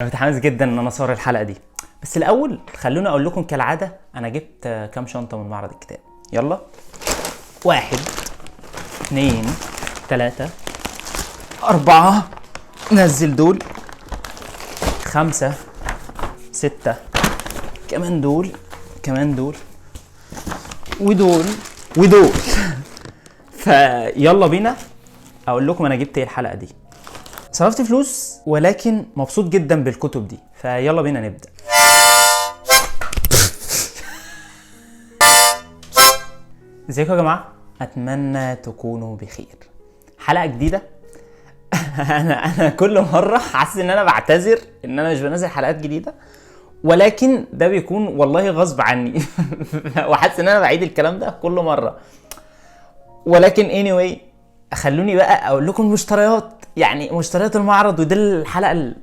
انا متحمس جدا ان انا اصور الحلقه دي. بس الاول خلوني اقول لكم كالعاده انا جبت كام شنطه من معرض الكتاب. يلا 1 2 3 4 نزل دول 5 6 كمان دول ودول فيلا بينا اقول لكم انا جبت ايه الحلقه دي. صرفت فلوس ولكن مبسوط جدا بالكتب دي، فيلا بينا نبدأ. ازيكم يا جماعة؟ اتمنى تكونوا بخير. حلقة جديدة. انا كل مرة حاسس ان انا بعتذر ان انا مش بنزل حلقات جديدة، ولكن ده بيكون والله غصب عني. وحاسس ان انا بعيد الكلام ده كل مرة، ولكن anyway خلوني بقى اقول لكم المشتريات، يعني مشتريات المعرض. ودي الحلقه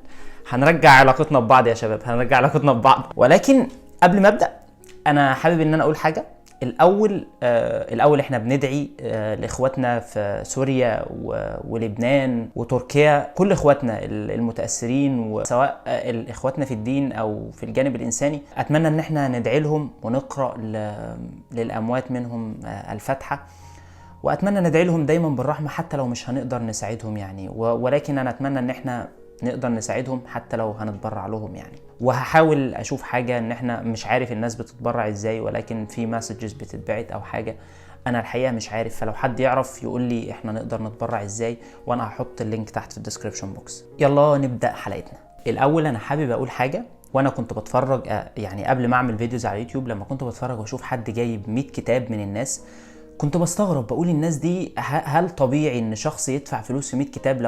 هنرجع علاقتنا ببعض يا شباب، هنرجع علاقتنا ببعض. ولكن قبل ما ابدا انا حابب ان انا اقول حاجه. الاول احنا بندعي لاخواتنا في سوريا ولبنان وتركيا، كل اخواتنا المتاثرين، وسواء اخواتنا في الدين او في الجانب الانساني. اتمنى ان احنا ندعي لهم ونقرا للاموات منهم الفاتحه، واتمنى ندعي لهم دايما بالرحمه حتى لو مش هنقدر نساعدهم يعني. ولكن انا اتمنى ان احنا نقدر نساعدهم حتى لو هنتبرع لهم يعني. وهحاول اشوف حاجه، ان احنا مش عارف الناس بتتبرع ازاي، ولكن في مسجز بتتبعت او حاجه انا الحقيقه مش عارف. فلو حد يعرف يقول لي احنا نقدر نتبرع ازاي، وانا هحط اللينك تحت في الديسكريبشن بوكس. يلا نبدا حلقتنا. الاول انا حابب اقول حاجه. وانا كنت بتفرج يعني قبل ما اعمل فيديوز على اليوتيوب، لما كنت بتفرج واشوف حد جايب 100 كتاب من الناس، كنت بستغرب. بقول الناس دي هل طبيعي ان شخص يدفع فلوس في 100 كتاب؟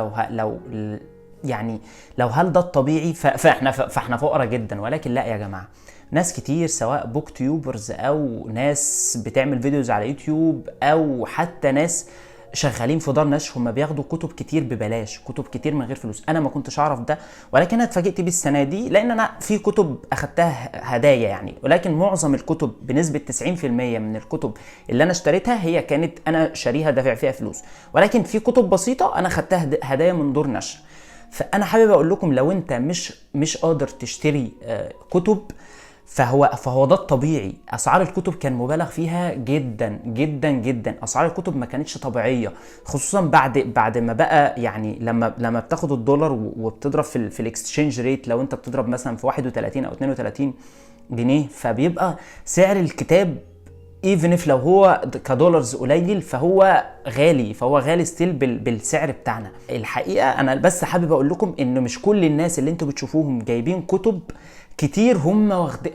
لو هل ده الطبيعي؟ فاحنا فقراء جدا. ولكن لا يا جماعه، ناس كتير سواء بوك تيوبرز او ناس بتعمل فيديوز على يوتيوب او حتى ناس شغالين في دار نشر، هم بياخدوا كتب كتير ببلاش، كتب كتير من غير فلوس. انا ما كنتش اعرف ده، ولكن انا اتفاجئت بيه السنه دي، لان انا في كتب اخدتها هدايا يعني. ولكن معظم الكتب بنسبه 90% من الكتب اللي انا اشتريتها هي كانت انا شاريها دافع فيها فلوس، ولكن في كتب بسيطه انا خدتها هدايا من دور نشر. فانا حابب اقول لكم لو انت مش قادر تشتري كتب، فهو ده الطبيعي. اسعار الكتب كان مبالغ فيها جدا جدا جدا. اسعار الكتب ما كانتش طبيعيه، خصوصا بعد ما بقى يعني لما بتاخد الدولار وبتضرب في الاكسشينج ريت. لو انت بتضرب مثلا في 31 او 32 جنيه، فبيبقى سعر الكتاب even if لو هو كدولارز قليل فهو غالي ستيل بالسعر بتاعنا. الحقيقه انا بس حابب اقول لكم ان مش كل الناس اللي انتوا بتشوفوهم جايبين كتب كتير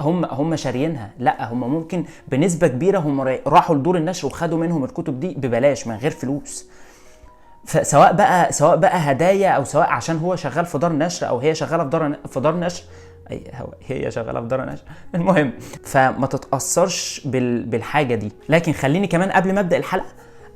هم شاريينها. لا، هم ممكن بنسبه كبيره هم راحوا لدور النشر وخدوا منهم الكتب دي ببلاش من غير فلوس. فسواء بقى هدايا، او سواء عشان هو شغال في دار نشر او هي شغاله في دار نشر، هي شغاله في دار نشر. المهم، فما تتاثرش بالحاجه دي. لكن خليني كمان قبل ما ابدا الحلقه،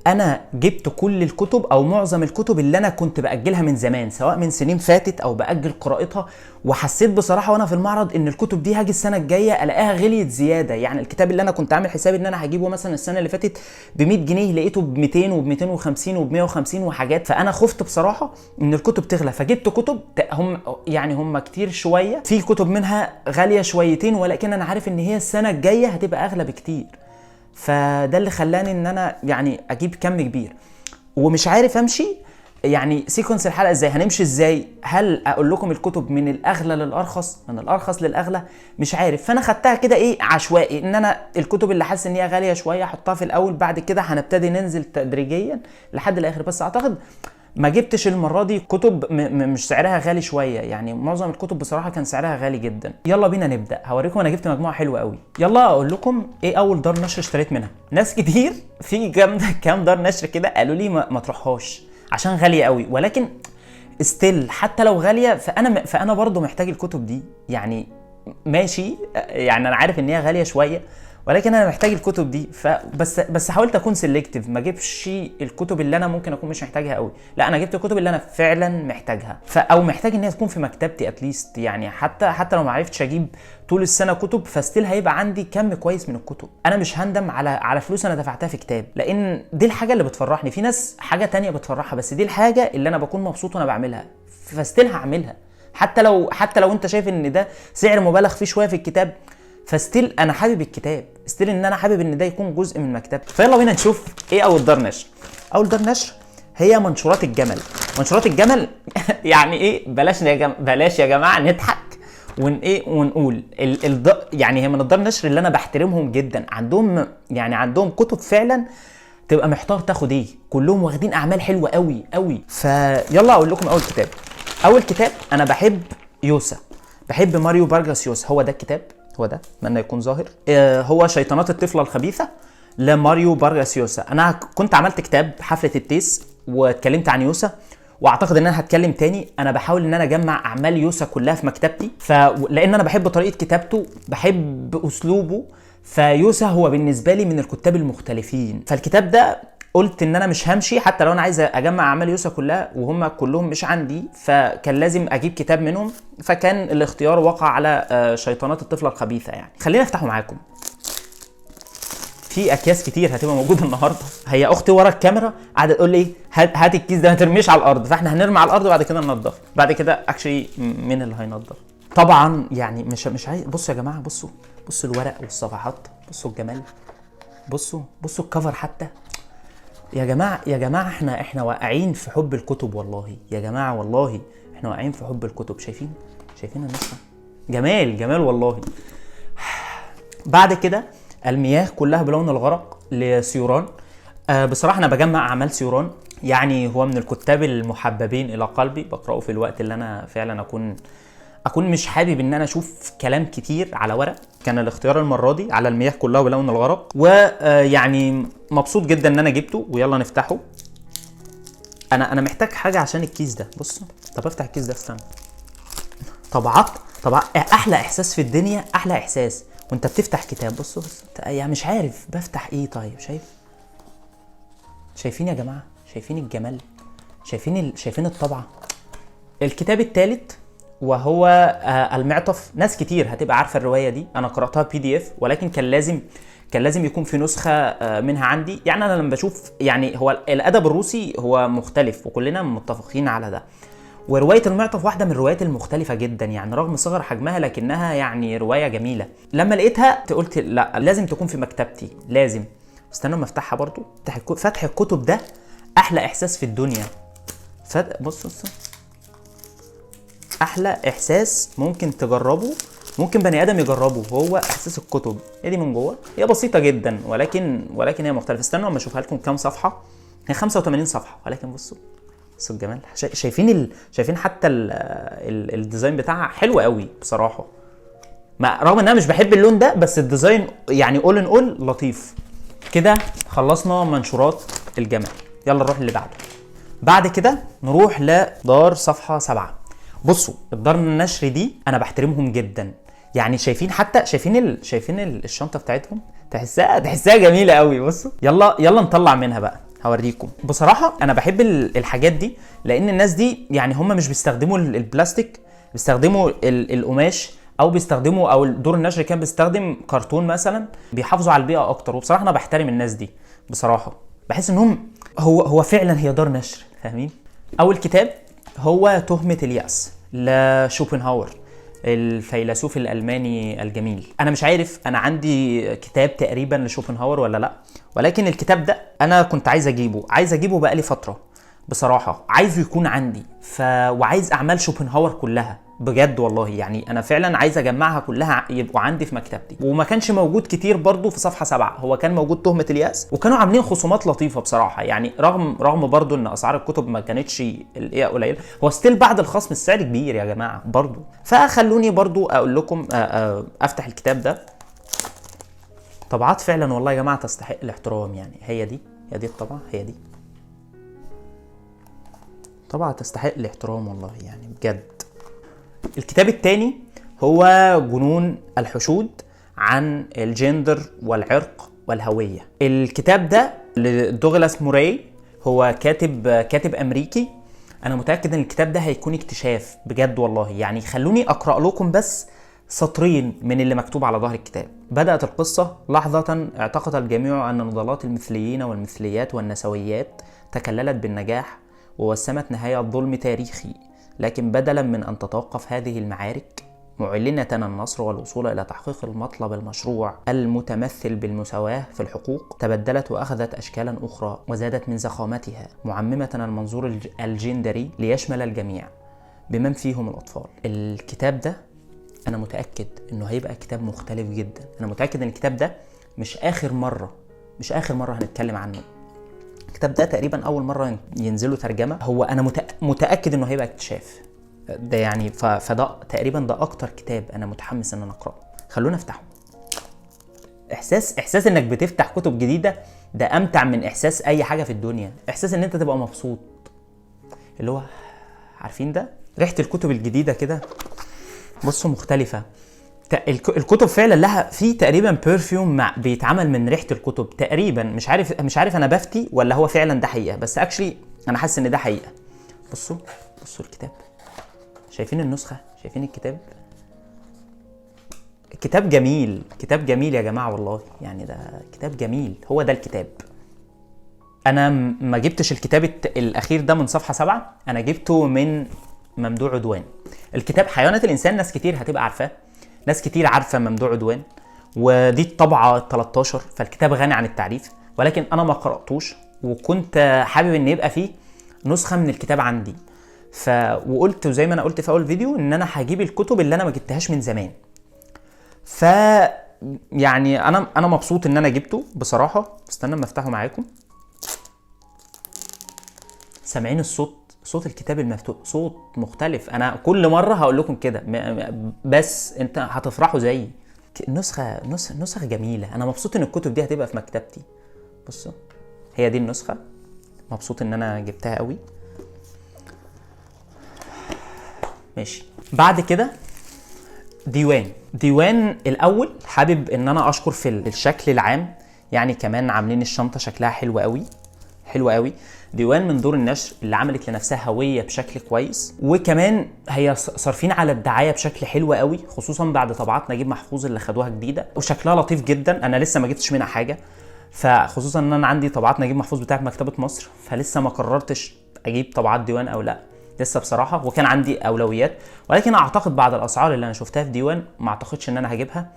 انا جبت كل الكتب او معظم الكتب اللي انا كنت باجلها من زمان، سواء من سنين فاتت او باجل قراءتها. وحسيت بصراحه وانا في المعرض ان الكتب دي هاجي السنه الجايه الاقيها غليت زياده. يعني الكتاب اللي انا كنت عامل حسابي ان انا هجيبه مثلا السنه اللي فاتت ب 100 جنيه لقيته ب 200 وب 250 وب 150 وحاجات. فانا خفت بصراحه ان الكتب تغلى، فجبت كتب هم كتير شويه، في كتب منها غاليه شويتين، ولكن انا عارف ان هي السنه الجايه هتبقى اغلى بكتير. فده اللي خلاني ان انا يعني اجيب كم كبير، ومش عارف امشي يعني سيكونس الحلقه ازاي. هنمشي ازاي؟ هل اقول لكم الكتب من الاغلى للارخص، من الارخص للاغلى؟ مش عارف. فانا خدتها كده عشوائي، ان انا الكتب اللي حاسس ان هي غاليه شويه احطها في الاول، بعد كده هنبتدي ننزل تدريجيا لحد الاخر. بس اعتقد ما جبتش المره دي كتب مش سعرها غالي شويه، يعني معظم الكتب بصراحه كان سعرها غالي جدا. يلا بينا نبدا، هوريكم انا جبت مجموعه حلوه قوي. يلا اقول لكم ايه اول دار نشر اشتريت منها. ناس كتير في كام دار نشر كده قالوا لي ما تروحهاش عشان غاليه قوي، ولكن ستيل حتى لو غاليه فانا برضو محتاج الكتب دي يعني. ماشي، يعني انا عارف ان هي غاليه شويه، ولكن انا محتاج الكتب دي. بس حاولت اكون سيلكتيف، ما اجيبش الكتب اللي انا ممكن اكون مش محتاجها قوي. لا، انا جبت الكتب اللي انا فعلا محتاجها، او محتاج ان هي تكون في مكتبتي اتليست. يعني حتى لو ما عرفتش اجيب طول السنه كتب، فستيل هيبقى عندي كم كويس من الكتب. انا مش هندم على فلوس انا دفعتها في كتاب، لان دي الحاجه اللي بتفرحني. في ناس حاجه تانية بتفرحها، بس دي الحاجه اللي انا بكون مبسوط وانا بعملها، فستيل حتى لو انت شايف ان ده سعر مبالغ فيه شويه في الكتاب، فستيل انا حابب الكتاب، ستيل ان انا حابب ان ده يكون جزء من مكتبتي. فيلا بينا نشوف ايه اول دار نشر. اول دار نشر هي منشورات الجمل. منشورات الجمل يعني ايه؟ بلاش يا جماعه نضحك ونقول يعني هي من الدار نشر اللي انا بحترمهم جدا. عندهم كتب فعلا تبقى محتار تاخد ايه، كلهم واخدين اعمال حلوه قوي قوي. فيلا اقول لكم اول كتاب انا بحب يوسا، بحب ماريو فارغاس يوسا. هو ده الكتاب، هو ده، اتمنى يكون ظاهر. هو شيطانات الطفله الخبيثه لماريو فارغاس يوسا. انا كنت عملت كتاب حفله التيس واتكلمت عن يوسا، واعتقد ان انا هتكلم تاني. انا بحاول ان انا اجمع اعمال يوسا كلها في مكتبتي، لان انا بحب طريقه كتابته، بحب اسلوبه. فيوسا هو بالنسبه لي من الكتاب المختلفين. فالكتاب ده قلت ان انا مش همشي حتى لو انا عايز اجمع اعمال يوسا كلها وهم كلهم مش عندي، فكان لازم اجيب كتاب منهم. فكان الاختيار وقع على شيطانات الطفله الخبيثه. يعني خلينا افتحه معاكم. في اكياس كتير هتبقى موجوده النهارده. هي اختي ورا الكاميرا قاعده تقول لي هات الكيس ده ما ترميش على الارض، فاحنا هنرمي على الارض وبعد كده ننضف. بعد كده اكشلي مين اللي هينضف؟ طبعا يعني مش عايز. بصوا يا جماعه، بصوا الورق والصفحات، بصوا الجمال، بصوا الكفر حتى. يا جماعه احنا واقعين في حب الكتب والله يا جماعه، والله احنا واقعين في حب الكتب. شايفين النسخه؟ جمال والله. بعد كده المياه كلها بلون الغرق لسيوران. بصراحه انا بجمع اعمال سيوران، يعني هو من الكتاب المحببين الى قلبي، بقراه في الوقت اللي انا فعلا اكون مش حابب ان انا اشوف كلام كتير على ورق. كان الاختيار المره دي على المياه كلها بلون الغرق، ويعني مبسوط جدا ان انا جبته. ويلا نفتحه. انا محتاج حاجه عشان الكيس ده. بصوا، طب افتح الكيس ده، استنى. طبعات احلى احساس في الدنيا، احلى احساس وانت بتفتح كتاب. بصوا يعني مش عارف بفتح ايه. طيب شايفين يا جماعه؟ شايفين الجمال؟ شايفين الطبعه؟ الكتاب الثالث وهو المعطف. ناس كتير هتبقى عارفه الروايه دي، انا قراتها PDF، ولكن كان لازم يكون في نسخه منها عندي. يعني انا لما بشوف، يعني هو الادب الروسي هو مختلف وكلنا متفقين على ده، وروايه المعطف واحده من الروايات المختلفه جدا، يعني رغم صغر حجمها لكنها يعني روايه جميله. لما لقيتها قلت لا، لازم تكون في مكتبتي، لازم. استنوا ما افتحها برضو. فتح الكتب ده احلى احساس في الدنيا. بصوا احلى احساس ممكن تجربه، ممكن بني ادم يجربه، هو احساس الكتب. هي دي من جوه، هي بسيطه جدا ولكن هي مختلفه. استنوا اما اشوفها لكم كام صفحه. هي 85 صفحه، ولكن بصوا الجمال. شايفين حتى الديزاين بتاعها حلو قوي بصراحه. رغم ان انا مش بحب اللون ده، بس الديزاين يعني اول لطيف. كده خلصنا منشورات الجمال. يلا نروح اللي بعده. بعد كده نروح لدار صفحه 7. بصوا الدار النشر دي انا بحترمهم جدا. يعني شايفين الشنطه بتاعتهم، تحسها جميله قوي. بصوا يلا نطلع منها بقى، هوريكم. بصراحه انا بحب الحاجات دي، لان الناس دي يعني هم مش بيستخدموا البلاستيك، بيستخدموا القماش، او دور النشر كان بيستخدم كرتون مثلا. بيحافظوا على البيئه اكتر. وبصراحه انا بحترم الناس دي بصراحه. بحس انهم هو فعلا هي دار نشر، فاهمين؟ اول كتاب هو تهمة اليأس لشوبنهاور، الفيلسوف الألماني الجميل. أنا مش عارف أنا عندي كتاب تقريبا لشوبنهاور ولا لأ، ولكن الكتاب ده أنا كنت عايز أجيبه بقالي فترة بصراحة. عايزه يكون عندي، وعايز أعمال شوبنهاور كلها بجد والله. يعني أنا فعلا عايز أجمعها كلها يبقوا عندي في مكتبتي. وما كانش موجود كتير برضو في صفحة 7. هو كان موجود تهمة اليأس، وكانوا عاملين خصومات لطيفة بصراحة. يعني رغم برضو إن أسعار الكتب ما كانتش قليلة، هو ستيل بعد الخصم السعر كبير يا جماعة برضو. فخلوني برضو أقول لكم أفتح الكتاب ده. طبعات فعلا والله يا جماعة تستحق الاحترام. يعني هي دي الطبعة، هي دي طبعا تستحق الاحترام والله، يعني بجد. الكتاب الثاني هو جنون الحشود عن الجندر والعرق والهوية. الكتاب ده لدوغلاس موراي، هو كاتب أمريكي. أنا متأكد أن الكتاب ده هيكون اكتشاف بجد والله. يعني خلوني أقرأ لكم بس سطرين من اللي مكتوب على ظهر الكتاب. بدأت القصة لحظة اعتقد الجميع أن نضالات المثليين والمثليات والنسويات تكللت بالنجاح، ووسمت نهاية ظلم تاريخي لكن بدلا من أن تتوقف هذه المعارك معلنة النصر والوصول إلى تحقيق المطلب المشروع المتمثل بالمساواة في الحقوق، تبدلت وأخذت أشكالا أخرى وزادت من زخامتها، معممة المنظور الجندري ليشمل الجميع بمن فيهم الأطفال. الكتاب ده أنا متأكد إنه هيبقى كتاب مختلف جدا. أنا متأكد إن الكتاب ده مش آخر مرة هنتكلم عنه. الكتاب ده تقريبا أول مرة ينزله ترجمة. هو أنا متأكد إنه هيبقى اكتشاف ده يعني. فده تقريبا ده أكتر كتاب أنا متحمس إن أنا أقرأه. خلونا نفتحه. إحساس إنك بتفتح كتب جديدة ده أمتع من إحساس أي حاجة في الدنيا. إحساس إن أنت تبقى مبسوط، اللي هو عارفين ده ريحة الكتب الجديدة كده. بصوا مختلفة. الكتب فعلا لها في تقريبا برفيوم بيتعمل من ريحة الكتب تقريبا. مش عارف انا بفتي ولا هو فعلا ده حقيقة، بس اكشلي انا حاسس ان ده حقيقة. بصوا الكتاب، شايفين النسخة، شايفين الكتاب. كتاب جميل يا جماعة والله. يعني ده كتاب جميل. هو ده الكتاب. انا ما جبتش الكتاب الاخير ده من صفحة 7، انا جبته من ممدوح عدوان. الكتاب حيوانات الانسان ناس كتير هتبقى عارفاه، ناس كتير عارفة ممدوح عدوان، ودي الطبعة 13، فالكتاب غني عن التعريف. ولكن انا ما قرأتوش وكنت حابب ان يبقى فيه نسخة من الكتاب عندي. وقلت زي ما انا قلت في اول فيديو ان انا هجيب الكتب اللي انا ما جبتهاش من زمان. يعني انا مبسوط ان انا جبته بصراحة. استنى اما افتحه معاكم. سامعين صوت الكتاب المفتوح، صوت مختلف. انا كل مرة هقول لكم كده بس انت هتفرحوا زيي. نسخة جميلة. انا مبسوط ان الكتب دي هتبقى في مكتبتي. بصوا هي دي النسخة. مبسوط ان انا جبتها قوي. ماشي. بعد كده ديوان الاول. حابب ان انا اشكر في الشكل العام، يعني كمان عاملين الشنطة شكلها حلو قوي. ديوان من دور النشر اللي عملت لنفسها هوية بشكل كويس، وكمان هي صارفين على الدعاية بشكل حلو قوي، خصوصا بعد طبعات نجيب محفوظ اللي خدوها جديدة، وشكلها لطيف جدا. انا لسه ما جبتش منها حاجة، فخصوصا ان انا عندي طبعات نجيب محفوظ بتاعت مكتبة مصر، فلسه ما قررتش اجيب طبعات ديوان او لا لسه بصراحة، وكان عندي اولويات. ولكن اعتقد بعد الاسعار اللي انا شفتها في ديوان ما اعتقدش ان انا هجيبها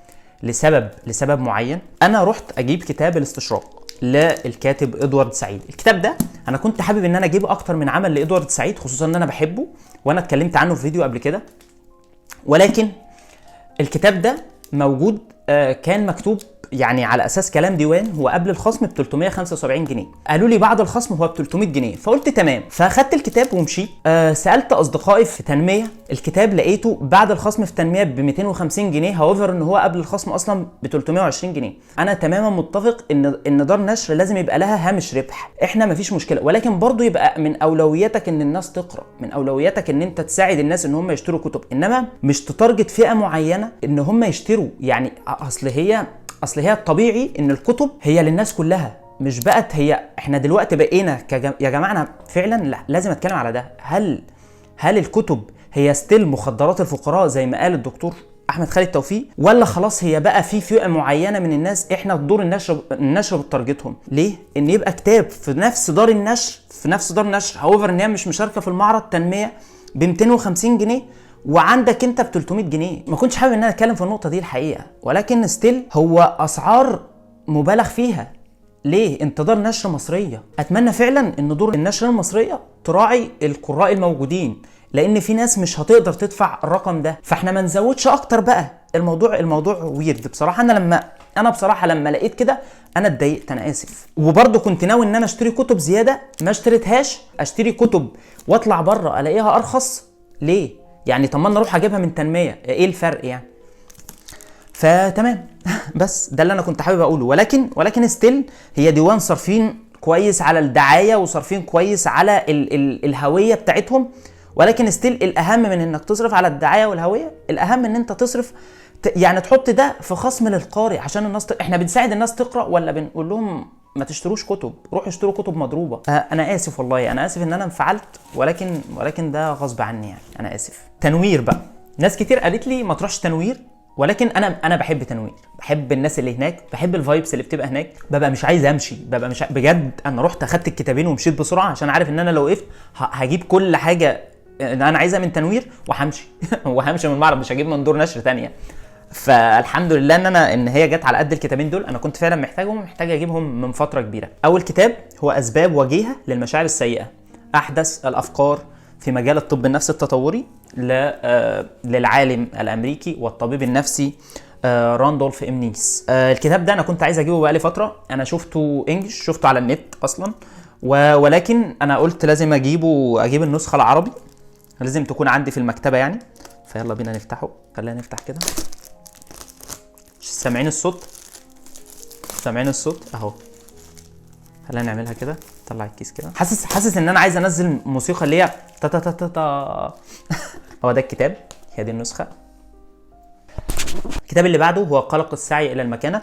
لسبب معين. انا رحت اجيب كتاب الاستشراق للكاتب ادوارد سعيد. الكتاب ده انا كنت حابب ان انا اجيب اكتر من عمل لادوارد سعيد، خصوصا ان انا بحبه وانا اتكلمت عنه في فيديو قبل كده. ولكن الكتاب ده موجود كان مكتوب يعني على اساس كلام ديوان هو قبل الخصم ب 375 جنيه. قالوا لي بعد الخصم هو ب 300 جنيه، فقلت تمام. فاخدت الكتاب ومشيت. سالت اصدقائي في تنميه، الكتاب لقيته بعد الخصم في تنميه ب 250 جنيه، هاوفر ان هو قبل الخصم اصلا ب 320 جنيه. انا تماما متفق ان دار نشر لازم يبقى لها هامش ربح، احنا مفيش مشكله، ولكن برضو يبقى من اولوياتك ان الناس تقرا، من اولوياتك ان انت تساعد الناس ان هم يشتروا كتب، انما مش تتارجت فئه معينه ان هم يشتروا. يعني اصل هي الطبيعي ان الكتب هي للناس كلها، مش بقت هي. احنا دلوقتي بقينا يا جماعه انا فعلا لازم اتكلم على ده. هل الكتب هي ستيل مخدرات الفقراء زي ما قال الدكتور احمد خالد توفيق، ولا خلاص هي بقى في فئه معينه من الناس احنا دور النشر بتارجتهم؟ ليه ان يبقى كتاب في نفس دار النشر هاوفر ان هي مش مشاركه في المعرض تنميه ب 250 جنيه وعندك انت ب 300 جنيه؟ ما كنتش حابب ان انا اتكلم في النقطه دي الحقيقه، ولكن ستيل هو اسعار مبالغ فيها. ليه؟ انت دار نشر مصريه. اتمنى فعلا ان دور النشر المصريه تراعي القراء الموجودين، لان في ناس مش هتقدر تدفع الرقم ده، فاحنا ما نزودش اكتر بقى. الموضوع ويرد بصراحه. انا بصراحه لما لقيت كده انا اتضايقت، انا اسف. وبرده كنت ناوي ان انا اشتري كتب زياده، ما اشتريتهاش. اشتري كتب واطلع بره الاقيها ارخص. ليه؟ يعني طب ما انا اروح اجيبها من تنميه، ايه الفرق يعني؟ فتمام. بس ده اللي انا كنت حابب اقوله. ولكن ستيل هي ديوان صارفين كويس على الدعايه وصارفين كويس على الهويه بتاعتهم، ولكن ستيل الاهم من انك تصرف على الدعايه والهويه، الاهم ان انت تصرف يعني تحط ده في خصم للقارئ عشان الناس احنا بنساعد الناس تقرا ولا بنقول لهم ما تشتروش كتب، روحوا اشتروا كتب مضروبه؟ انا اسف والله، انا اسف ان انا انفعلت، ولكن ده غصب عني يعني. انا اسف. تنوير بقى، ناس كتير قالت لي ما تروحش تنوير، ولكن انا بحب تنوير، بحب الناس اللي هناك، بحب الفايبس اللي بتبقى هناك. ببقى مش عايز امشي، ببقى مش بجد. انا رحت اخدت الكتابين ومشيت بسرعه عشان عارف ان انا لو وقفت هجيب كل حاجه انا عايزها من تنوير وهمشي وهمشي من المعرض، مش هجيب من دور نشر تانية. فالحمد لله ان هي جت على قد الكتابين دول، انا كنت فعلا محتاجهم، محتاج اجيبهم من فتره كبيره. اول كتاب هو اسباب وجيهه للمشاعر السيئه، احدث الافكار في مجال الطب النفسي التطوري للعالم الامريكي والطبيب النفسي راندولف ام نيس. الكتاب ده انا كنت عايز اجيبه بقالي فتره، انا شفته انجلش، شفته على النت اصلا، ولكن انا قلت لازم اجيب النسخه العربي، لازم تكون عندي في المكتبه يعني. فيلا بينا نفتحه، خلينا نفتح كده. سامعين الصوت؟ سامعين الصوت اهو. خلينا نعملها كده، طلع الكيس كده. حاسس ان انا عايز انزل موسيقى اللي هي تا تا تا تا تا. هو ده الكتاب، هي دي النسخه. الكتاب اللي بعده هو قلق السعي الى المكانه.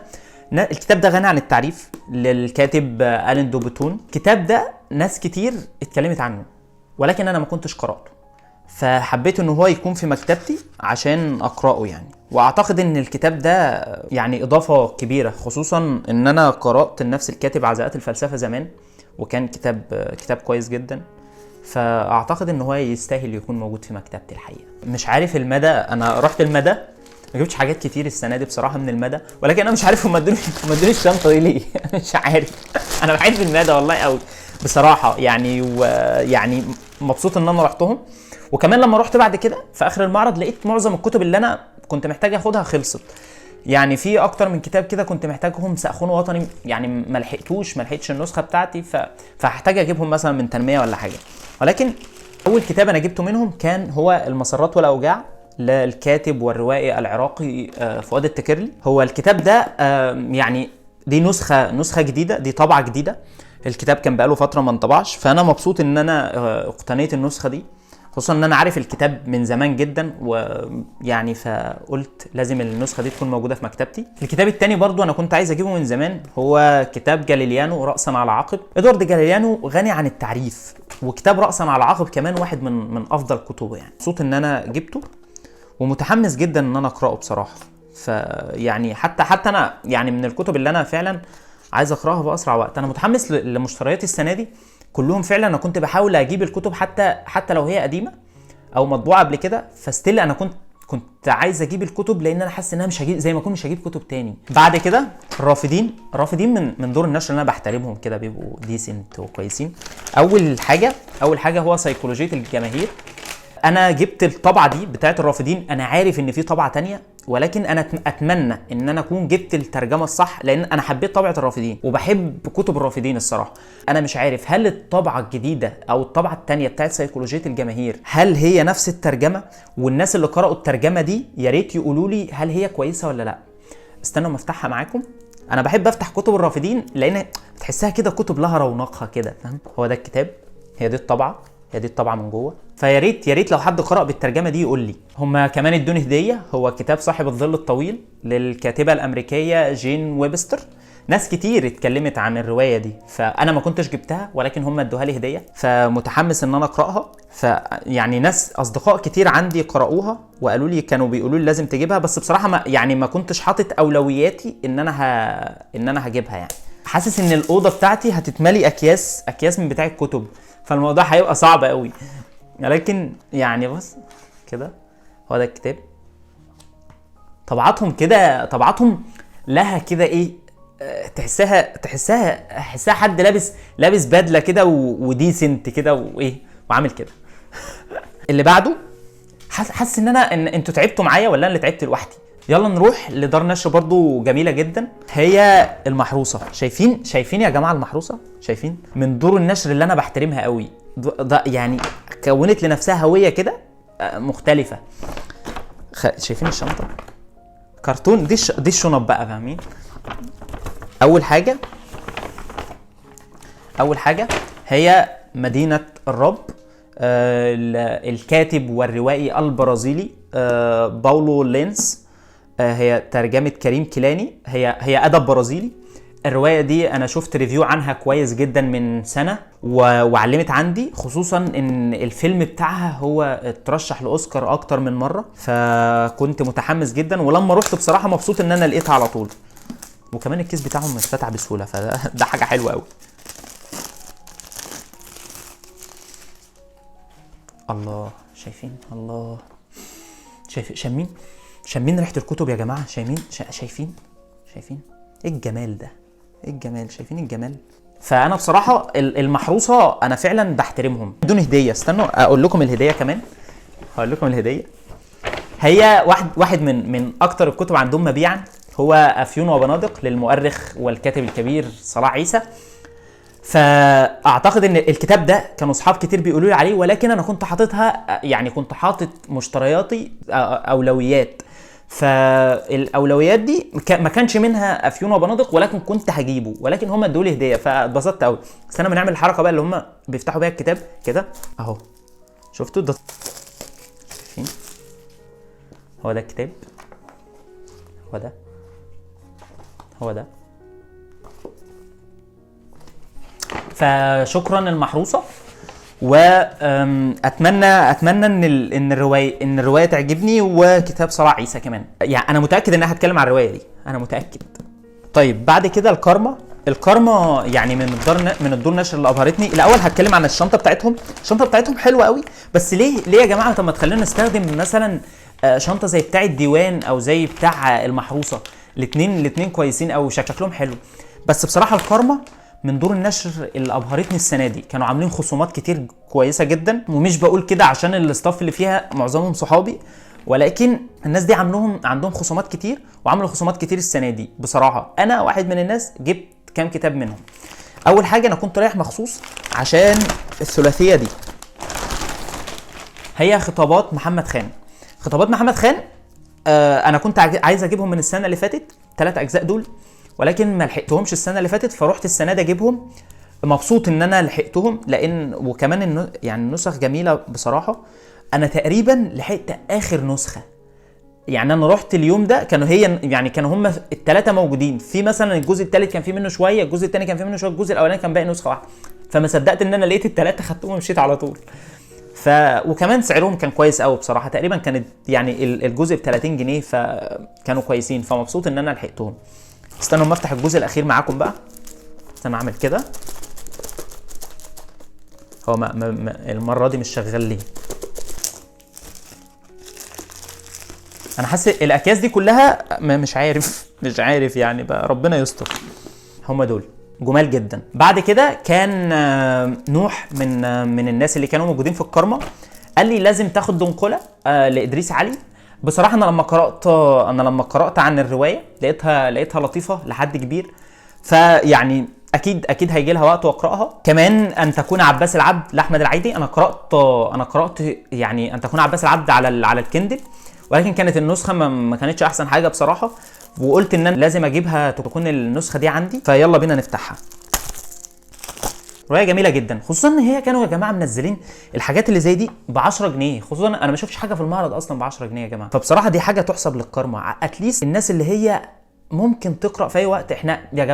الكتاب ده غني عن التعريف، للكاتب آلين دو بوتون. الكتاب ده ناس كتير اتكلمت عنه ولكن انا ما كنتش قرأته، فحبيت ان هو يكون في مكتبتي عشان اقراه يعني. واعتقد ان الكتاب ده يعني اضافه كبيره، خصوصا ان انا قرات نفس الكاتب عزاءات الفلسفه زمان، وكان كتاب كويس جدا. فاعتقد ان هو يستاهل يكون موجود في مكتبتي الحقيقه. مش عارف المدى، انا رحت المدى ما جبتش حاجات كتير السنه دي بصراحه من المدى، ولكن انا مش عارف هم ادوني الشنطه دي ليه. مش عارف. انا بحب المدى والله قوي بصراحه يعني، ويعني مبسوط ان انا رحتهم. وكمان لما رحت بعد كده في اخر المعرض لقيت معظم الكتب اللي انا كنت محتاج اخدها خلصت يعني. في اكتر من كتاب كده كنت محتاجهم، سأخون وطني يعني ما لحقتش النسخه بتاعتي، فهحتاج اجيبهم مثلا من تنميه ولا حاجه. ولكن اول كتاب انا جبته منهم كان هو المسرات والاوجاع للكاتب والروائي العراقي فؤاد التكرلي. هو الكتاب ده يعني دي نسخه جديده، دي طبعه جديده. الكتاب كان بقاله فتره ما انطبعش، فانا مبسوط ان انا اقتنيت النسخه دي، خصوصا ان انا عارف الكتاب من زمان جدا، ويعني فقلت لازم النسخه دي تكون موجوده في مكتبتي. الكتاب الثاني برضو انا كنت عايز اجيبه من زمان، هو كتاب جاليليانو رأسا على عقب. ادوارد جاليليانو غني عن التعريف، وكتاب رأسا على عقب كمان واحد من افضل كتبه يعني. مبسوط ان انا جبته ومتحمس جدا ان انا اقراه بصراحه. فيعني حتى انا يعني من الكتب اللي انا فعلا عايز اقراها باسرع وقت. انا متحمس لمشترياتي السنه دي كلهم فعلا. انا كنت بحاول اجيب الكتب حتى لو هي قديمه او مطبوعه قبل كده، فستيل انا كنت عايز اجيب الكتب، لان انا حاسس ان انا مش هجيب زي ما اكون مش هجيب كتب تاني. بعد كده الرافدين من دور النشر اللي انا بحترمهم كده، بيبقوا ديسنت وكويسين. اول حاجه هو سيكولوجيه الجماهير. انا جبت الطبعه دي بتاعه الرافدين، انا عارف ان في طبعه تانية، ولكن انا اتمنى ان انا اكون جبت الترجمه الصح، لان انا حبيت طبعه الرافدين وبحب كتب الرافدين الصراحه. انا مش عارف هل الطبعه الجديده او الطبعه التانية بتاعه سيكولوجيه الجماهير هل هي نفس الترجمه، والناس اللي قرأوا الترجمه دي يا ريت يقولوا لي هل هي كويسه ولا لا. استنوا ما افتحها معاكم. انا بحب افتح كتب الرافدين لان تحسها كده كتب لها رونقها كده، فاهم؟ هو ده الكتاب، هي دي الطبعه من جوه. فيا ريت لو حد قرأ بالترجمه دي يقول لي. هما كمان ادوني هديه، هو كتاب صاحب الظل الطويل للكاتبه الامريكيه جين ويبستر. ناس كتير اتكلمت عن الروايه دي، فانا ما كنتش جبتها ولكن هم ادوها لي هديه، فمتحمس ان انا اقراها. فيعني ناس اصدقاء كتير عندي قرأوها وقالوا لي، كانوا بيقولوا لي لازم تجيبها، بس بصراحه ما كنتش حاطط اولوياتي ان انا هجيبها يعني. حاسس ان الاوضه بتاعتي هتتملي اكياس من بتاع الكتب، فالموضوع هيبقى صعب قوي. لكن يعني بص كده، هو ده الكتاب. طبعاتهم لها كده ايه، تحسها حد لابس بدله كده وديسنت كده وايه وعامل كده. اللي بعده حاسس ان انتوا تعبتوا معايا ولا انا اللي تعبت لوحدي. يلا نروح لدار نشر برضو جميله جدا، هي المحروسه. شايفين يا جماعه المحروسه؟ شايفين؟ من دور النشر اللي انا بحترمها قوي، ده يعني كونت لنفسها هويه كده مختلفه. شايفين الشنطه؟ كرتون. دي الشنط بقى، فاهمين؟ اول حاجه هي مدينه الرب. الكاتب والروائي البرازيلي باولو لينس. هي ترجمه كريم كيلاني، هي ادب برازيلي. الروايه دي انا شفت ريفيو عنها كويس جدا من سنه وعلمت عندي، خصوصا ان الفيلم بتاعها هو اترشح لاوسكار اكتر من مره، فكنت متحمس جدا. ولما رحت بصراحه مبسوط ان انا لقيتها على طول، وكمان الكيس بتاعهم اتفتح بسهوله، فده حاجه حلوه قوي. الله، شايفين؟ الله، شامين ريحه الكتب يا جماعه. شايفين ايه الجمال ده؟ ايه الجمال؟ شايفين الجمال؟ فانا بصراحه المحروسه انا فعلا بحترمهم. بدون هديه، استنوا اقول لكم الهديه كمان. هقول لكم الهديه. هي واحد من اكتر الكتب عندهم مبيعا، هو افيون وبنادق للمؤرخ والكاتب الكبير صلاح عيسى. فاعتقد ان الكتاب ده كانوا اصحاب كتير بيقولوا لي عليه، ولكن انا كنت حاططها، يعني كنت حاطط مشترياتي اولويات. فالاولويات دي ما كانش منها افيون وبنادق، ولكن كنت هجيبه، ولكن هم ادوا لي هديه فاتبسطت قوي. استنى بنعمل الحركه بقى اللي هم بيفتحوا بيها الكتاب كده اهو. شفتوا ده؟ شايفين؟ هو ده الكتاب، هو ده. فشكرا المحروسه، واتمنى ان الروايه تعجبني، وكتاب صلاح عيسى كمان. يعني انا متاكد انها هتكلم عن الروايه دي، انا متاكد. طيب بعد كده الكارما يعني من الدور نشر اللي ابهرتني. الاول هتكلم عن الشنطه بتاعتهم حلوه قوي. بس ليه يا جماعه؟ طب ما تخلينا نستخدم مثلا شنطه زي بتاع الديوان او زي بتاع المحروسه. الاثنين كويسين او شكلهم حلو. بس بصراحه الكارما من دور النشر اللي ابهرتني السنه دي. كانوا عاملين خصومات كتير كويسه جدا، ومش بقول كده عشان الاستاف اللي فيها معظمهم صحابي، ولكن الناس دي عندهم خصومات كتير، وعملوا خصومات كتير السنه دي. بصراحه انا واحد من الناس جبت كام كتاب منهم. اول حاجه انا كنت رايح مخصوص عشان الثلاثيه دي، هي خطابات محمد خان. انا كنت عايز اجيبهم من السنه اللي فاتت 3 اجزاء دول، ولكن ما لحقتهمش السنه اللي فاتت، فروحت السنه دي اجيبهم. مبسوط ان انا لحقتهم، لان وكمان يعني النسخ جميله بصراحه. انا تقريبا لحقت اخر نسخه. يعني انا رحت اليوم ده كانوا هم ال3 موجودين في، مثلا الجزء الثالث كان فيه منه شويه، الجزء الثاني كان فيه منه شويه، الجزء الاولاني كان باقي نسخه واحده. فما صدقت ان انا لقيت ال3 خدتهم ومشيت على طول. وكمان سعرهم كان كويس قوي بصراحه. تقريبا كانت يعني الجزء ب 30 جنيه، فكانوا كويسين. فمبسوط ان انا لحقتهم. استنوا ما افتح الجزء الاخير معاكم بقى. استنى اعمل كده. هو المره دي مش شغال ليه؟ انا حاسس الاكياس دي كلها مش عارف يعني بقى، ربنا يستر. هم دول جمال جدا. بعد كده كان نوح من الناس اللي كانوا موجودين في الكارما، قال لي لازم تاخد دنقله لادريس علي. بصراحه انا لما قرات عن الروايه لقيتها لطيفه لحد كبير. فيعني اكيد هيجي لها وقت واقراها. كمان ان تكون عباس العبد لاحمد العيدي، انا قرات يعني ان تكون عباس العبد على الكندل، ولكن كانت النسخه ما كانتش احسن حاجه بصراحه، وقلت ان انا لازم اجيبها تكون النسخه دي عندي. فيلا بينا نفتحها. روايه جميله جدا، خصوصا ان هي كانوا يا جماعه منزلين الحاجات اللي زي دي ب 10 جنيه. خصوصا انا ما شفتش حاجه في المعرض اصلا ب 10 جنيه يا جماعه. فبصراحه دي حاجه تحسب للكارما. اتليست الناس اللي هي ممكن تقرا في اي وقت. احنا يا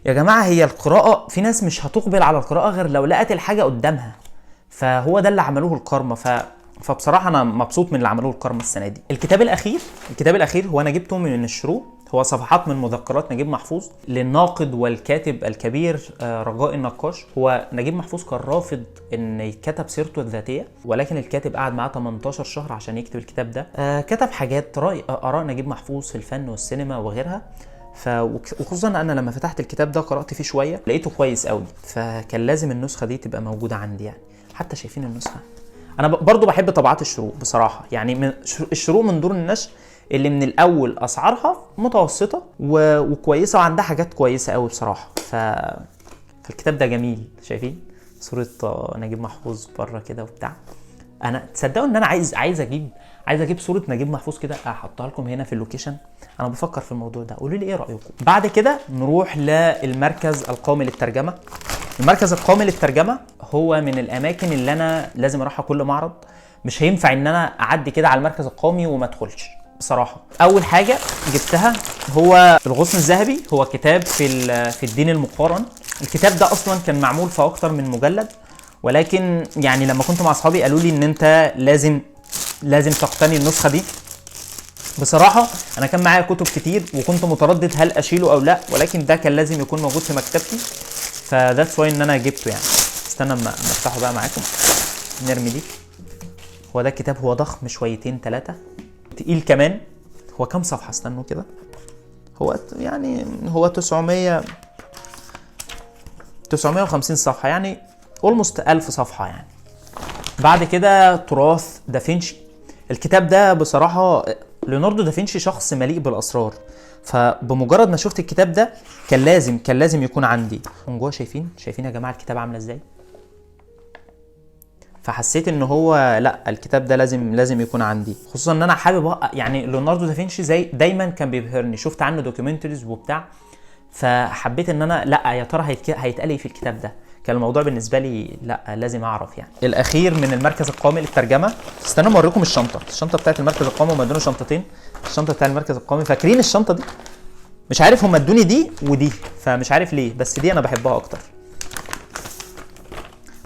جماعه هي القراءه، في ناس مش هتقبل على القراءه غير لو لقت الحاجه قدامها. فهو ده اللي عملوه الكارما. فبصراحه انا مبسوط من اللي عملوه الكارما السنه دي. الكتاب الاخير هو انا جبته من الشروق. هو صفحات من مذكرات نجيب محفوظ للناقد والكاتب الكبير رجاء النقاش. هو نجيب محفوظ كان رافض ان يتكتب سيرته الذاتيه، ولكن الكاتب قعد معاه 18 شهر عشان يكتب الكتاب ده. كتب حاجات اراء نجيب محفوظ في الفن والسينما وغيرها. وخصوصا انا لما فتحت الكتاب ده قرات فيه شويه، لقيته كويس قوي. فكان لازم النسخه دي تبقى موجوده عندي يعني. حتى شايفين النسخه. انا برضو بحب طبعات الشروق بصراحه. يعني الشروق من دور النشر اللي من الاول اسعارها متوسطه وكويسه، وعندها حاجات كويسه قوي بصراحه. فالكتاب ده جميل. شايفين صوره نجيب محفوظ بره كده وبتاع. انا تصدقوا ان انا عايز اجيب صوره نجيب محفوظ كده احطها لكم هنا في اللوكيشن. انا بفكر في الموضوع ده، قولوا لي ايه رايكم. بعد كده نروح للمركز القومي للترجمه. المركز القومي للترجمه هو من الاماكن اللي انا لازم اروحها كل معرض. مش هينفع ان انا اعدي كده على المركز القومي وما ادخلش بصراحه. اول حاجه جبتها هو الغصن الذهبي. هو كتاب في الدين المقارن. الكتاب ده اصلا كان معمول في اكتر من مجلد، ولكن يعني لما كنت مع اصحابي قالوا لي ان انت لازم تقتني النسخه دي. بصراحه انا كان معايا كتب كتير وكنت متردد هل اشيله او لا، ولكن ده كان لازم يكون موجود في مكتبتي. فذاتس واي ان انا جبته يعني. استنى اما افتحه بقى معاكم. نرمي دي. هو ده الكتاب، هو ضخم شويتين 3، تقيل كمان. هو كام صفحه؟ استنوا كده، هو يعني هو 950 صفحه، يعني اولموست 1000 صفحه يعني. بعد كده تراث دافنشي. الكتاب ده بصراحه ليوناردو دافنشي شخص مليء بالاسرار، فبمجرد ما شفت الكتاب ده كان لازم يكون عندي. من جوه شايفين يا جماعه الكتاب عامله ازاي؟ فحسيت ان هو لا، الكتاب ده لازم يكون عندي، خصوصا ان انا حابب يعني ليوناردو دافنشي زي دايما كان بيبهرني، شفت عنه دوكيومنتريز وبتاع، فحبيت ان انا لا، يا ترى هيتقال ايه في الكتاب ده. كان الموضوع بالنسبه لي لا، لازم اعرف يعني. الاخير من المركز القومي للترجمه. استنوا اوريكم الشنطه بتاعت المركز القومي. هم ادوني شنطتين، الشنطه بتاعت المركز القومي، فاكرين الشنطه دي؟ مش عارف هم ادوني دي ودي، فمش عارف ليه، بس دي انا بحبها اكتر.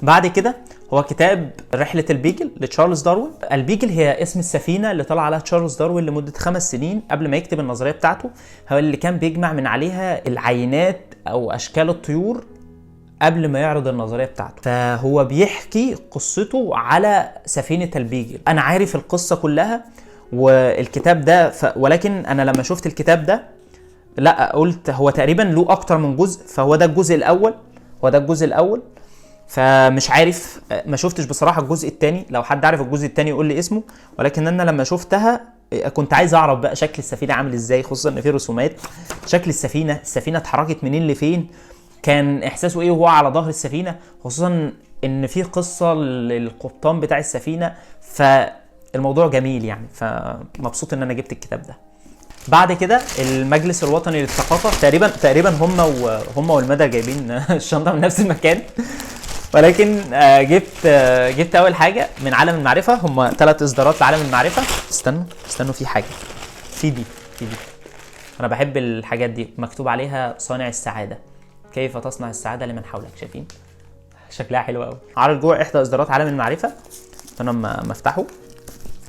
بعد كده هو كتاب رحلة البيجل لتشارلز داروين. البيجل هي اسم السفينة اللي طلع عليها تشارلز داروين لمدة 5 سنين قبل ما يكتب النظرية بتاعته، هو اللي كان بيجمع من عليها العينات أو أشكال الطيور قبل ما يعرض النظرية بتاعته. فهو بيحكي قصته على سفينة البيجل. أنا عارف القصة كلها والكتاب ده ولكن أنا لما شفت الكتاب ده لا، قلت هو تقريبا له أكتر من جزء، فهو ده الجزء الأول. فمش عارف، ما شفتش بصراحه الجزء الثاني. لو حد عارف الجزء الثاني يقول لي اسمه، ولكن انا لما شفتها كنت عايز اعرف بقى شكل السفينه عامل ازاي، خصوصا ان في رسومات شكل السفينه اتحركت منين لفين، كان احساسه ايه وهو على ظهر السفينه، خصوصا ان في قصه للقبطان بتاع السفينه، فالموضوع جميل يعني. فمبسوط ان انا جبت الكتاب ده. بعد كده المجلس الوطني للثقافه. تقريبا هم والمدى جايبين الشنطه من نفس المكان، ولكن جبت اول حاجه من عالم المعرفه. هم 3 اصدارات لعالم المعرفه. استنوا في حاجه، في دي انا بحب الحاجات دي، مكتوب عليها صانع السعاده، كيف تصنع السعاده لمن حولك. شايفين شكلها حلو قوي. عارض جوه احدى اصدارات عالم المعرفه. انا ما افتحه،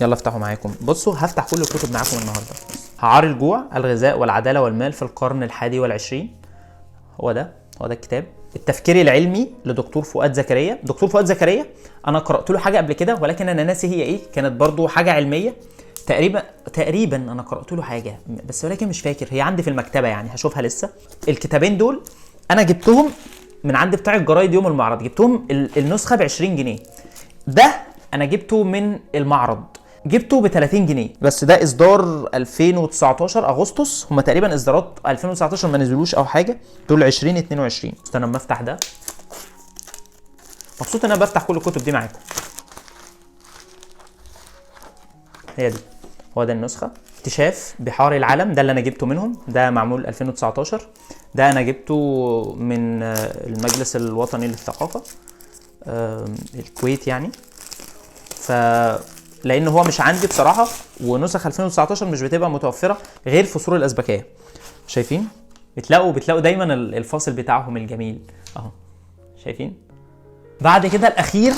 يلا افتحوا معاكم. بصوا هفتح كل الكتب معاكم النهارده. هعار الجوع، الغذاء والعداله والمال في القرن 21. هو ده الكتاب. التفكير العلمي لدكتور فؤاد زكريا. دكتور فؤاد زكريا انا قرات له حاجه قبل كده، ولكن انا ناسي هي ايه، كانت برضو حاجه علميه تقريبا انا قرات له حاجه، بس ولكن مش فاكر، هي عندي في المكتبه يعني، هشوفها لسه. الكتابين دول انا جبتهم من عند بتاع الجرايد يوم المعرض، جبتهم النسخه ب 20 جنيه. ده انا جبته من المعرض، جبته ب 30 جنيه، بس ده اصدار 2019 اغسطس. هم تقريبا اصدارات 2019 ما نزلوش او حاجه، دول 2022. استنى اما افتح ده. مبسوط ان انا بفتح كل الكتب دي معاكم. هي دي، هو ده النسخه. اكتشاف بحار العالم، ده اللي انا جبته منهم، ده معمول 2019. ده انا جبته من المجلس الوطني للثقافه الكويت يعني. لان هو مش عندي بصراحه، ونسخ 2019 مش بتبقى متوفره غير في سور الازبكيه. شايفين بتلاقوا دايما الفاصل بتاعهم الجميل اهو، شايفين. بعد كده الاخير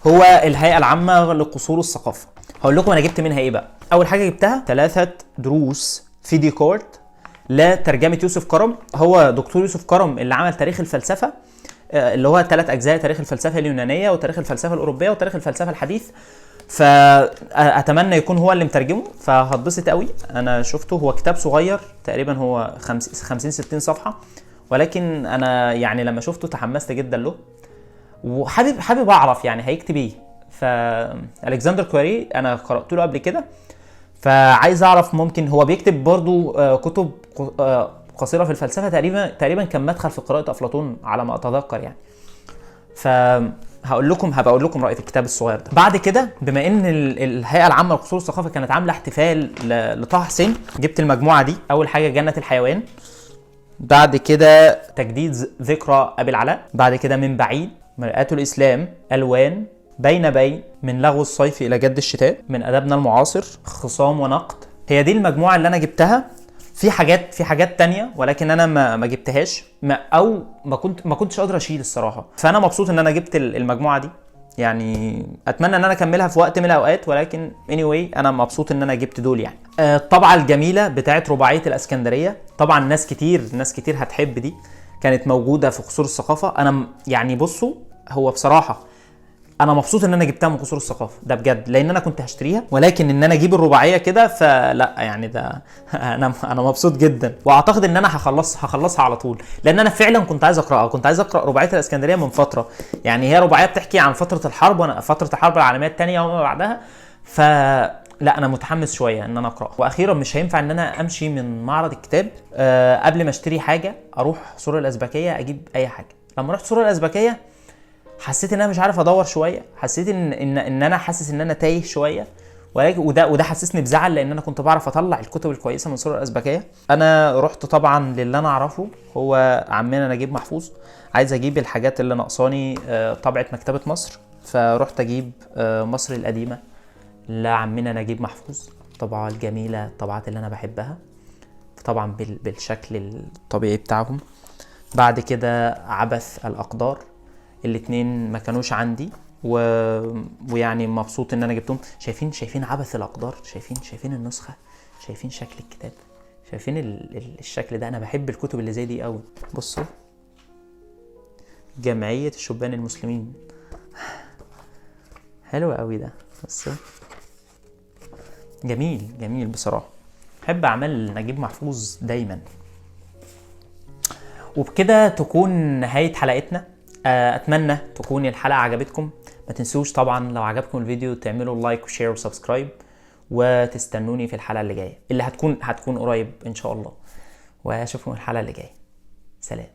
هو الهيئه العامه لقصور الثقافه. هقول لكم انا جبت منها ايه بقى. اول حاجه جبتها 3 دروس في ديكارت لترجمه يوسف كرم. هو دكتور يوسف كرم اللي عمل تاريخ الفلسفه، اللي هو 3 اجزاء، تاريخ الفلسفه اليونانيه وتاريخ الفلسفه الاوروبيه وتاريخ الفلسفه الحديث. فاتمنى يكون هو اللي مترجمه، فهتبسط قوي. انا شفته، هو كتاب صغير تقريبا، هو 50-60 صفحه، ولكن انا يعني لما شفته تحمست جدا له، وحابب اعرف يعني هيكتب ايه. فالكسندر كويري انا قرات له قبل كده، فعايز اعرف ممكن هو بيكتب برضو كتب قصيره في الفلسفه. تقريبا كان مدخل في قراءه افلاطون على ما اتذكر يعني. هبقول لكم رايي في الكتاب الصغير ده. بعد كده بما ان الهيئه العامه لقصور الثقافه كانت عامله احتفال لطه حسين، جبت المجموعه دي. اول حاجه جنه الحيوان، بعد كده تجديد ذكرى ابي العلاء، بعد كده من بعيد، مرآة الاسلام، الوان، بين من لغو الصيف الى جد الشتاء، من ادبنا المعاصر، خصام ونقد. هي دي المجموعه اللي انا جبتها. في حاجات تانية ولكن انا ما جبتهاش، ما كنتش قادر اشيل الصراحه. فانا مبسوط ان انا جبت المجموعه دي يعني. اتمنى ان انا اكملها في وقت من الاوقات، ولكن anyway انا مبسوط ان انا جبت دول يعني. الطبعه الجميله بتاعه رباعيه الاسكندريه، طبعا ناس كتير هتحب دي، كانت موجوده في قصور الثقافه. انا يعني بصوا، هو بصراحه انا مبسوط ان انا جبتها من قصور الثقافه ده بجد، لان انا كنت هشتريها، ولكن ان انا اجيب الرباعيه كده فلا يعني ده انا مبسوط جدا، واعتقد ان انا هخلصها على طول، لان انا فعلا كنت عايز اقراها. كنت عايز اقرا رباعيه الاسكندريه من فتره، يعني هي رباعيه بتحكي عن فتره الحرب، وانا فتره الحرب العالميه الثانيه وما بعدها، لا انا متحمس شويه ان انا اقرا. واخيرا مش هينفع ان انا امشي من معرض الكتاب قبل ما اشتري حاجه اروح سور الازبكيه اجيب اي حاجه. لما رحت سور الازبكيه حسيت ان انا مش عارف ادور شويه، حسيت ان انا حاسس ان انا تايه شويه، ولكن وده حسسني بزعل، لان انا كنت بعرف اطلع الكتب الكويسه من سور الازبكيه. انا رحت طبعا للي انا اعرفه هو عمنا نجيب محفوظ، عايز اجيب الحاجات اللي ناقصاني طبعه مكتبه مصر، فرحت اجيب مصر القديمه لعمنا نجيب محفوظ، الطبعه الجميله، الطبعات اللي انا بحبها طبعا بالشكل الطبيعي بتاعهم. بعد كده عبث الاقدار، الاتنين ما كانوش عندي ويعني مبسوط ان انا جبتهم. شايفين عبث الاقدار، شايفين النسخه، شايفين شكل الكتاب، شايفين الشكل ده. انا بحب الكتب اللي زي دي قوي. بصوا، جمعيه الشبان المسلمين، حلو قوي ده. بصوا، جميل بصراحه. بحب اعمال نجيب محفوظ دايما. وبكده تكون نهايه حلقتنا. اتمنى تكون الحلقه عجبتكم. ما تنسوش طبعا لو عجبكم الفيديو تعملوا لايك وشير وسبسكرايب، وتستنوني في الحلقه اللي جايه اللي هتكون قريب ان شاء الله. واشوفكم الحلقه اللي جايه. سلام.